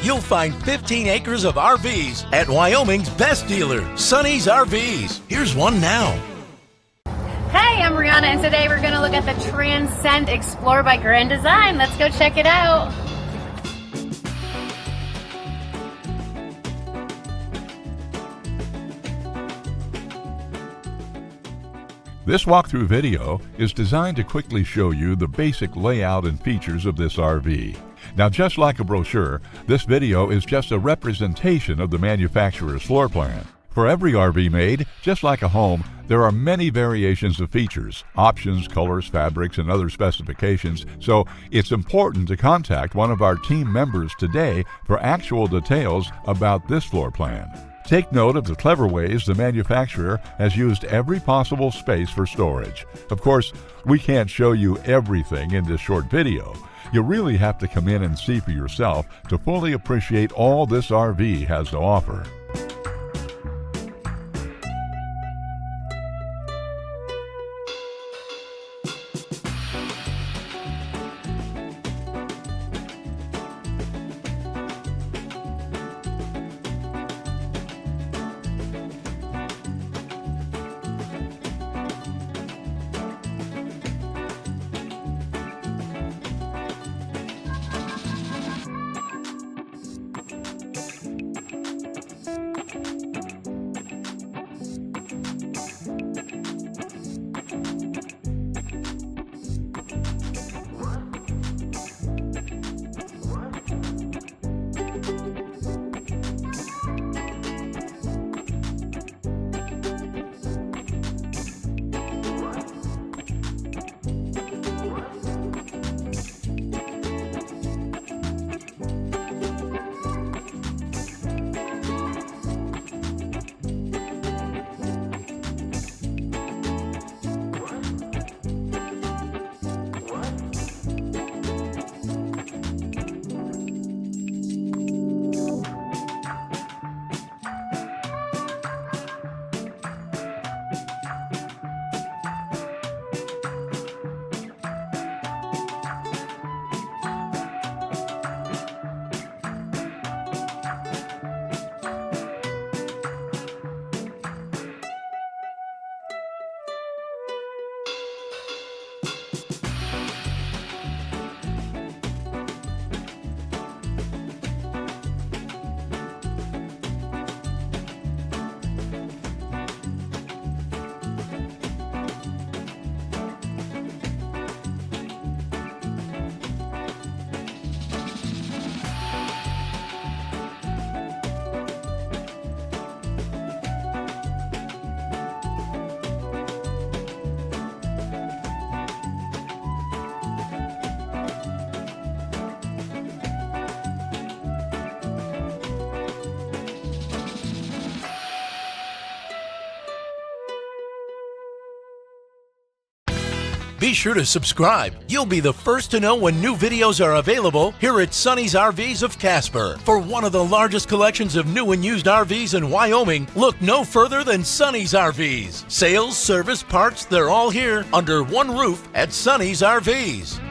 you'll find 15 acres of RVs at Wyoming's best dealer, Sonny's RVs. Here's one now. Hey, I'm Rihanna, and today we're going to look at the Transcend Xplor by Grand Design. Let's go check it out. This walkthrough video is designed to quickly show you the basic layout and features of this RV. Now, just like a brochure, this video is just a representation of the manufacturer's floor plan. For every RV made, just like a home, there are many variations of features, options, colors, fabrics, and other specifications, so it's important to contact one of our team members today for actual details about this floor plan. Take note of the clever ways the manufacturer has used every possible space for storage. Of course, we can't show you everything in this short video. You really have to come in and see for yourself to fully appreciate all this RV has to offer. Be sure to subscribe. You'll be the first to know when new videos are available here at Sonny's RVs of Casper. For one of the largest collections of new and used RVs in Wyoming, look no further than Sonny's RVs. Sales, service, parts, they're all here under one roof at Sonny's RVs.